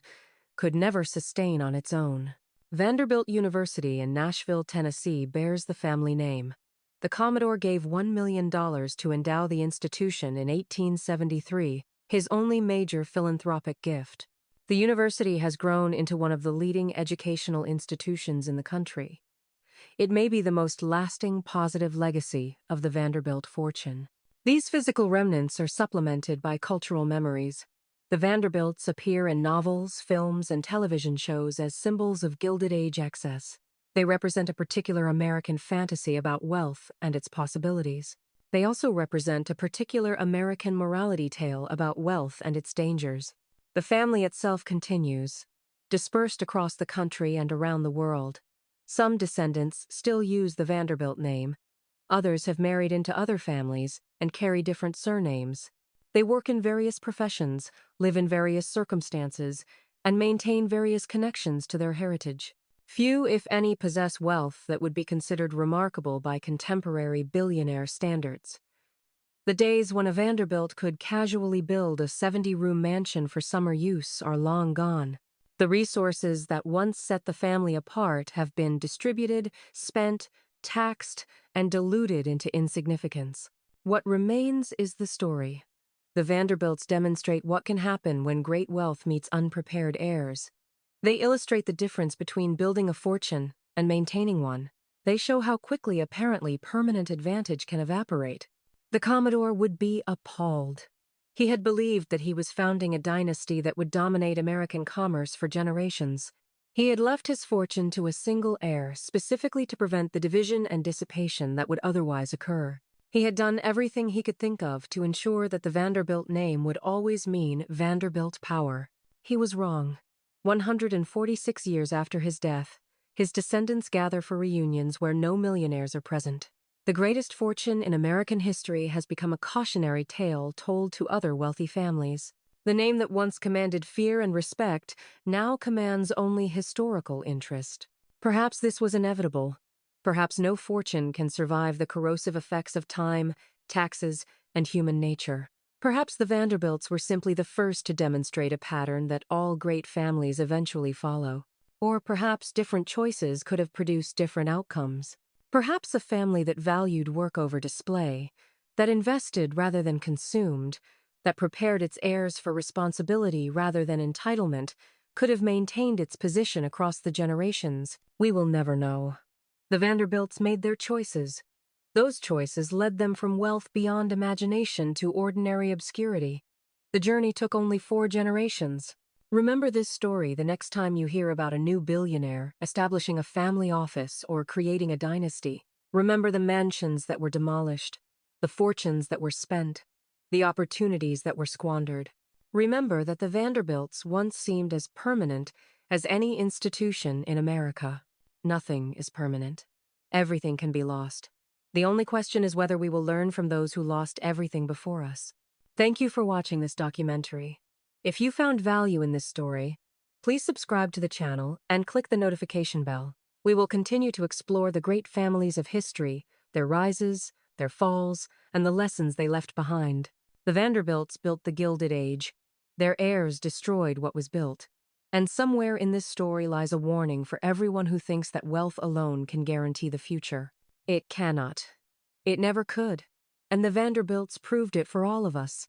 could never sustain on its own. Vanderbilt University in Nashville, Tennessee bears the family name. The Commodore gave $1 million to endow the institution in 1873, his only major philanthropic gift. The university has grown into one of the leading educational institutions in the country. It may be the most lasting positive legacy of the Vanderbilt fortune. These physical remnants are supplemented by cultural memories. The Vanderbilts appear in novels, films, and television shows as symbols of Gilded Age excess. They represent a particular American fantasy about wealth and its possibilities. They also represent a particular American morality tale about wealth and its dangers. The family itself continues, dispersed across the country and around the world. Some descendants still use the Vanderbilt name. Others have married into other families and carry different surnames. They work in various professions, live in various circumstances, and maintain various connections to their heritage. Few, if any, possess wealth that would be considered remarkable by contemporary billionaire standards. The days when a Vanderbilt could casually build a 70-room mansion for summer use are long gone. The resources that once set the family apart have been distributed, spent, taxed, and diluted into insignificance. What remains is the story. The Vanderbilts demonstrate what can happen when great wealth meets unprepared heirs. They illustrate the difference between building a fortune and maintaining one. They show how quickly apparently permanent advantage can evaporate. The Commodore would be appalled. He had believed that he was founding a dynasty that would dominate American commerce for generations. He had left his fortune to a single heir specifically to prevent the division and dissipation that would otherwise occur. He had done everything he could think of to ensure that the Vanderbilt name would always mean Vanderbilt power. He was wrong. 146 years after his death, his descendants gather for reunions where no millionaires are present. The greatest fortune in American history has become a cautionary tale told to other wealthy families. The name that once commanded fear and respect now commands only historical interest. Perhaps this was inevitable. Perhaps no fortune can survive the corrosive effects of time, taxes, and human nature. Perhaps the Vanderbilts were simply the first to demonstrate a pattern that all great families eventually follow. Or perhaps different choices could have produced different outcomes. Perhaps a family that valued work over display, that invested rather than consumed, that prepared its heirs for responsibility rather than entitlement, could have maintained its position across the generations. We will never know. The Vanderbilts made their choices. Those choices led them from wealth beyond imagination to ordinary obscurity. The journey took only 4 generations. Remember this story the next time you hear about a new billionaire establishing a family office or creating a dynasty. Remember the mansions that were demolished, the fortunes that were spent, the opportunities that were squandered. Remember that the Vanderbilts once seemed as permanent as any institution in America. Nothing is permanent. Everything can be lost. The only question is whether we will learn from those who lost everything before us. Thank you for watching this documentary. If you found value in this story, Please subscribe to the channel and click the notification bell. We will continue to explore the great families of history, their rises, their falls, and the lessons they left behind. The Vanderbilts built the Gilded Age. Their heirs destroyed what was built. And somewhere in this story lies a warning for everyone who thinks that wealth alone can guarantee the future. It cannot. It never could. And the Vanderbilts proved it for all of us.